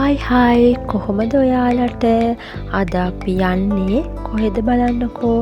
Hi කොහොමද ඔයාලට අද අපි යන්නේ කොහෙද බලන්නකෝ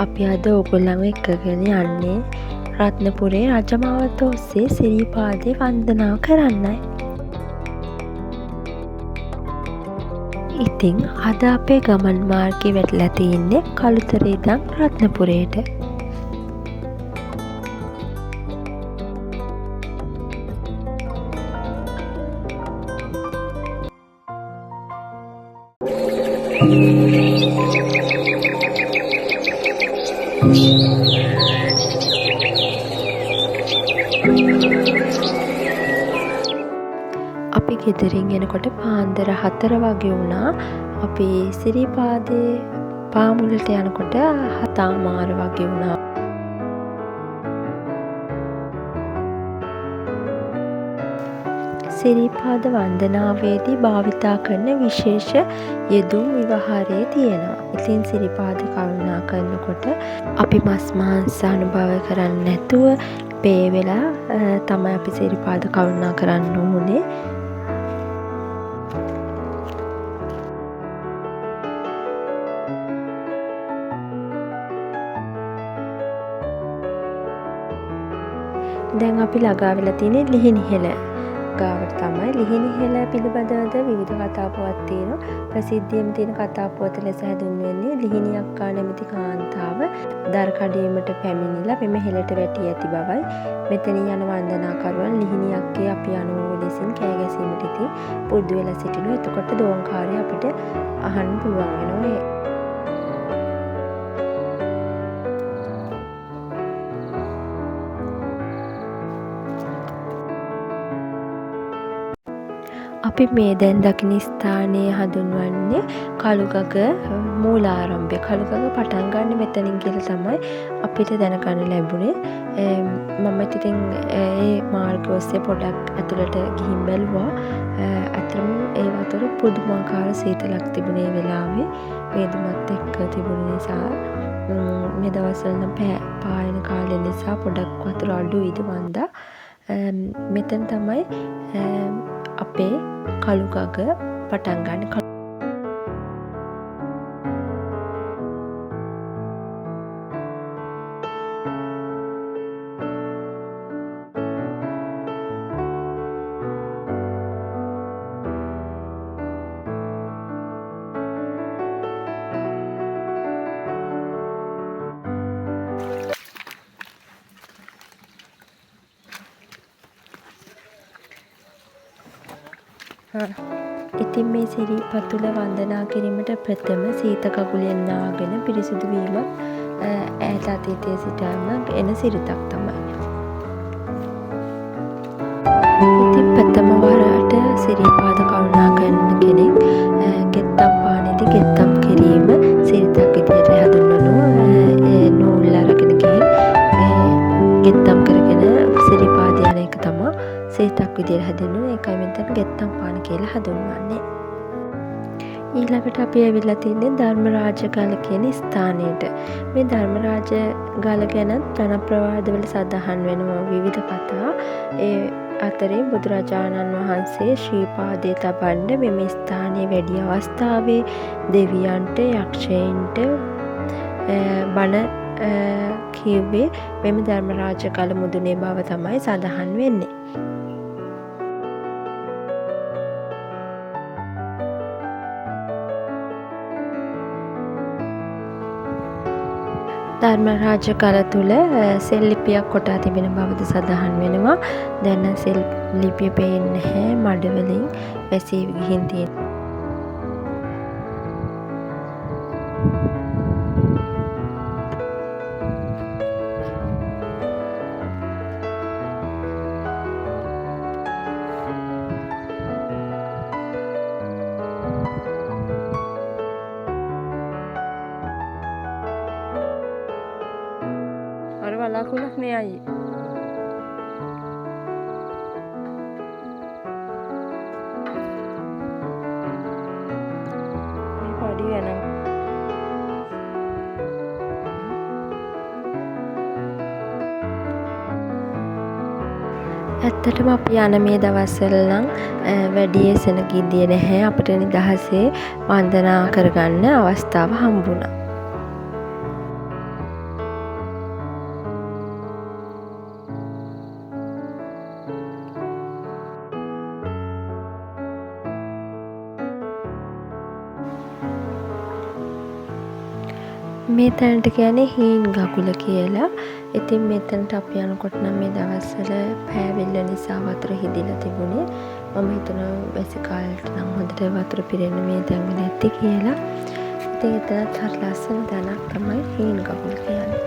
අපි අද ඔගොල්ලන්ව එක්කගෙන යන්නේ රත්නපුරේ රජමාවත ඔස්සේ සිරිපාදේ වන්දනා කරන්නයි. ඉතින් අද අපේ ගමන් මාර්ගයේ වැටලා තින්නේ කළුතරේ ඉඳන් රත්නපුරේට. අපි ගෙදරින් එනකොට පාන්දර 4 වගේ වුණා. අපි සිරිපාදේ පාමුලට යනකොට 7:00 වගේ වුණා. සිරිපාද වන්දනාවේදී භාවිතා කරන විශේෂ යෙදුම් විවහාරයේ තියෙනවා. ඉතින් සිරිපාද කරුණා කරනකොට අපි මස් මාංශ අනුභව කරන්නේ නැතුව පේ වෙලා තමයි අපි සිරිපාද කරුණා කරන්න ඕනේ. දැන් අපි ළඟා වෙලා තියෙන්නේ ලිහිණිහෙළ ගාවට තමයි. ලිහිණිහෙළ පිළිබඳවද විවිධ කතා පුවත් තියෙනවා. ප්‍රසිද්ධියම තියෙන කතා පුවත ලෙස හැඳින්වෙන්නේ ලිහිණි අක්කා නැමැති කාන්තාව දර කඩීමට පැමිණිලා මෙම හෙළට වැටී ඇති බවයි. මෙතනින් යන වන්දනාකරුවන් ලිහිණි අක්කේ අපි යනෝ ලෙසින් කෑ ගැසීමට ඉතින් පුරුදු වෙලා සිටිනවා. එතකොට දෝංකාරය අපිට අහන්න පුළුවන් වෙනවා. අපි මේ දැන් දකින ස්ථානය හඳුන්වන්නේ කළුගග මූලාරම්භය. කළුගග පටන් ගන්න මෙතනින් කියලා තමයි අපිට දැනගන්න ලැබුණේ. මම ඉතින් ඒ මාර්ගය ඔස්සේ පොඩක් ඇතුළට ගිහින් බැලුවා. අතරම ඒ වතුර පුදුමාකාර සීතලක් තිබුණේ වෙලාවේ. වේදුමත් එක්ක තිබුණ නිසා මේ දවස්වල නම් පායන කාලය නිසා පොඩක් වතුර අඩුයිද වන්දා. මෙතන තමයි අපේ කළුගග පටන් ගන්න. ඉතින් මේ සිරිපතුල වන්දනා කිරීමට ප්‍රථම සීත කකුලෙන් නාගෙන පිරිසිදු වීම ඈත අතීතයේ සිටම එන සිරිතක් තමයි. ඉතින් ප්‍රථම වරට සිරිපාද කරුණා කරන කෙනෙක් ගෙත්තම් පානේදී ගෙත්තම් කිරීම සිරිතක් විදියට හඳුන්වනවා. නූල් අරගෙන ගිහින් ගෙත්තම් කරගෙන සිරිපාද යන එක තමයි සිරිතක් විදියට හඳුන්වන්නේ. ඒකයි මෙතන ගෙත්තම් පාන කියලා හඳුන්වන්නේ. ඊළඟට අපි ඇවිල්ලා තින්නේ ධර්මරාජ ගල කියන ස්ථානයට. මේ ධර්මරාජ ගල ගැන ජනප්‍රවාදවල සඳහන් වෙනවා විවිධ කතා. ඒ අතරින් බුදුරජාණන් වහන්සේ ශ්‍රී පාදයේ තබන්න මෙම ස්ථානයේ වැඩි අවස්ථාවේ දෙවියන්ට යක්ෂයන්ට බණ කිව්වේ මෙම ධර්මරාජ ගල මුදුනේ බව තමයි සඳහන් වෙන්නේ. ධර්මරාජ ගල තුල සෙල් ලිපියක් කොටා තිබෙන බවද සඳහන් වෙනවා. දැන් සෙල් ලිපිය පේන්නේ නැහැ. මඩ වලින් වැසී ගිහින් තියෙනවා. වලාකුළක් නේ අයියේ. මේ පොඩි වෙනවා. ඇත්තටම අපි යන මේ දවස්වල නම් වැඩි එසෙනගින්දියේ නැහැ. අපිට නිදහසේ වන්දනා කරගන්න අවස්ථාව හම්බුණා. මේ තැනට කියන්නේ හීන් ගගුල කියලා. ඉතින් මෙතනට අපි යනකොට නම් මේ දවස්වල පෑවිල්ල නිසා වතුර හිදිලා තිබුණේ. මම හිතනවා වැසි කාලෙට නම් හොඳට වතුර පිරෙන්න මේ තැන්වල ඇති කියලා. ඉතින් එතනත් හරි ලස්සන තැනක් තමයි හීන් ගගුල කියන්නේ.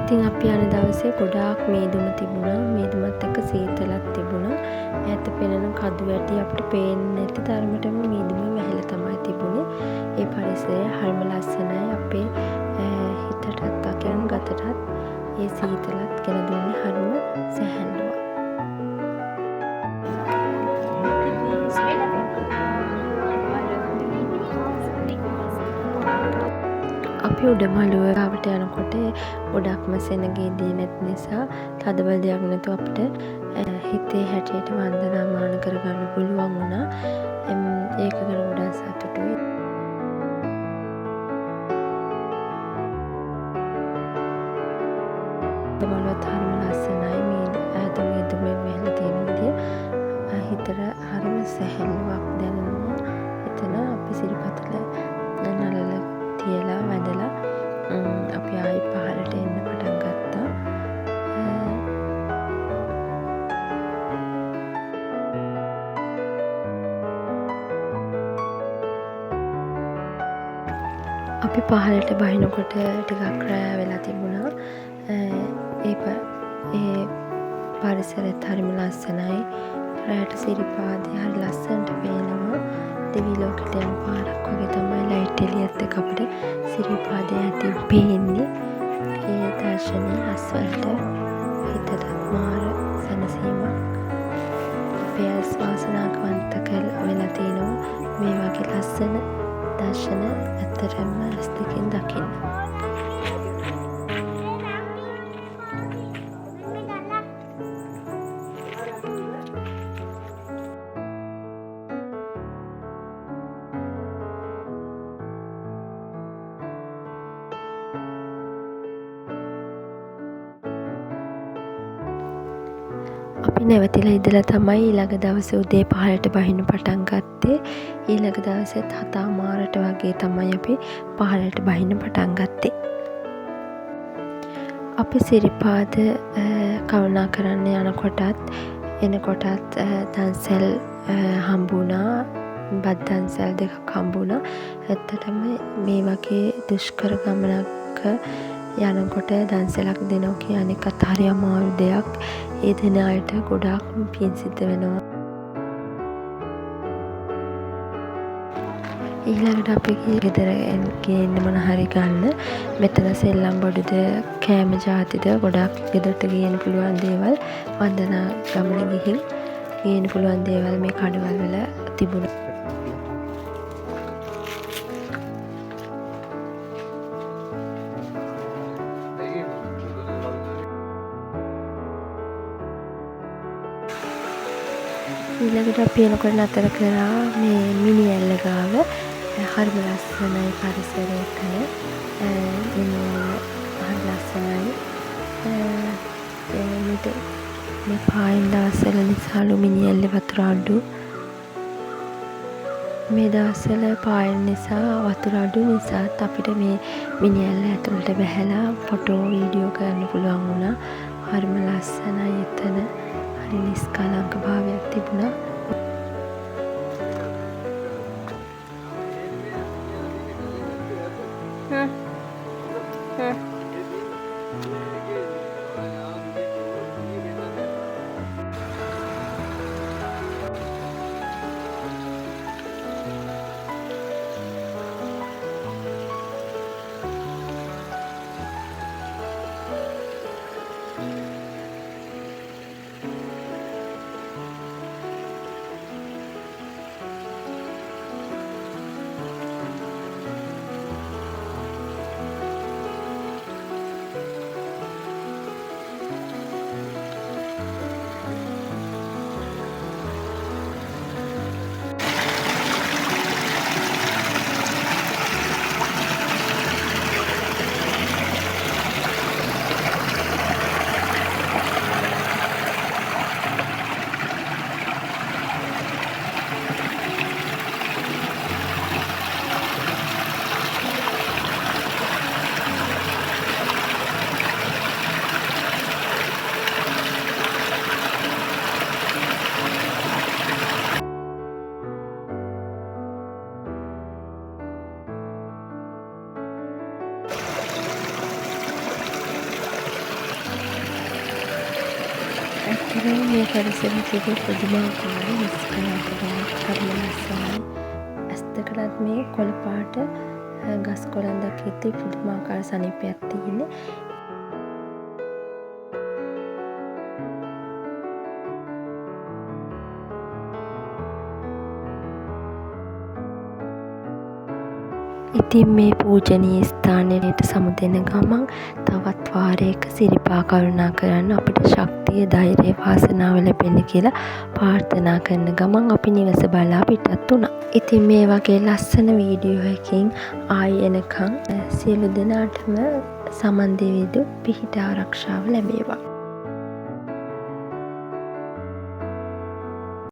ඉතින් අපි යන දවසේ ගොඩාක් මේදුම තිබුණා. මේදුමත් එක්ක සීතලක් තිබුණා. ඈත පෙනෙන කදු වැටි අපිට පේන්නේ නැති තරමටම මේදුම වැහිලා තමයි තිබුණේ. ඒ පරිසරය හරිම ලස්සනයි. අපේ හිතටත් අකරන ගතටත් ඒ සීතලත් ගෙන දුන්නේ හරිම සැහැල්ලුවක්. අපි උඩමළුව ගාවට යනකොට ගොඩක්ම සෙනගේදී නැති නිසා තදබල දෙයක් නැතුව අපිට හිතේ හැටියට වන්දනාමාන කරගන්න පුළුවන් වුණා. ඒක ගැන ගොඩක් සතුටුයි. උඩමළුවත් හරිම ලස්සනයි. මේ ඈත මේදුමෙන් වැහිලා තියෙන විදිය හිතට හරිම සැහැල්ලුවක් දැනෙනවා. එතන අපි සිරිපතල නළල තියලා වැඳලා අපි ආයි පහළට එන්න පටන් ගත්තා. අපි පහළට බහිනකොට ටිකක් රෑ වෙලා තිබුණා. ඒ පරිසරෙත් හරිම ලස්සනයි. රෑට සිරිපාදේ හරි ලස්සනට පේනවා. දෙවි ලෝකෙට යන පාරක් වගේ තමයි ලයිට් එළියත් එක්ක අපිට සිරිපාදේ ඇති පේන්නේ. ඒ දර්ශනය අස්වලට හිතට මාර සැනසීමක්. අපේ ඇස් වාසනාවන්ත වෙලා තියෙනවා මේ වගේ ලස්සන දර්ශන ඇත්තටම ඇස් දෙකෙන් දකින්න. අපි නැවතිලා ඉඳලා තමයි ඊළඟ දවසේ උදේ 5ට බහින්න පටන් ගත්තේ. ඊළඟ දවසෙත් 7:00 වගේ තමයි අපි 5ට බහින්න පටන් ගත්තේ. අපි සිරිපාද කරුණා කරන්න යනකොටත් එනකොටත් දන්සැල් හම්බුණා. බත් දන්සැල් දෙකක් හම්බුණා. ඇත්තටම මේ වගේ දුෂ්කර ගමනක යනකොට දන්සැලක් දෙනවා කියන එකත් හරි අමාරු දෙයක්. ඒ දෙන අයට ගොඩාක් පින් සිද්ධ වෙනවා. ඊළඟට අපි ගෙදර ගේන්න මොන හරි ගන්න. මෙතන සෙල්ලම් බඩුද කෑම ජාතිද ගොඩාක් ගෙදරට ගේන්න පුළුවන් දේවල් වන්දනා ගමන ගිහින් ගේන්න පුළුවන් දේවල් මේ කඩවල් වල තිබුණා. ඊළඟට අපි එනකොට නතර කරා මේ මිනි ඇල්ල ගාව. හරිම ලස්සනයි පරිසරය එතන. මිනි ඇල්ල හරි ලස්සනයි. මේ පායින් දවස්වල නිසාලු මිනි ඇල්ලේ වතුර අඩු. මේ දවස්වල පායන නිසා වතුර අඩු නිසාත් අපිට මේ මිනි ඇල්ල ඇතුළට බැහැලා ෆොටෝ වීඩියෝ කරන්න පුළුවන් වුණා. හරිම ලස්සනයි එතන. හරි නිස්කලංක භාවයක් තිබුණා. ඇත්තටම මේ පරිසරය තිබෙ පුදුමාකාර නිස්කලංකතාවක් හරිම ලස්සනයි. ඇස් දෙකටත් මේ කොළ පාට ගස් කොළන් දකිද්දි පුදුමාකාර සනීපයක් තියෙන්නේ. ඉතින් මේ පූජනීය ස්ථානයට සමුදෙන ගමන් තවත් වාරයක සිරිපා කරුණාකරන්න අපිට ශක්තිය ධෛර්යය වාසනාව ලැබෙන්න කියලා ප්‍රාර්ථනා කරන ගමන් අපි නිවස බලා පිටත් වුණා. ඉතින් මේ වගේ ලස්සන වීඩියෝ එකකින් ආයි එනකන් සියලු දෙනාටම සමන් දෙවිදු පිහිට ආරක්ෂාව ලැබේවා.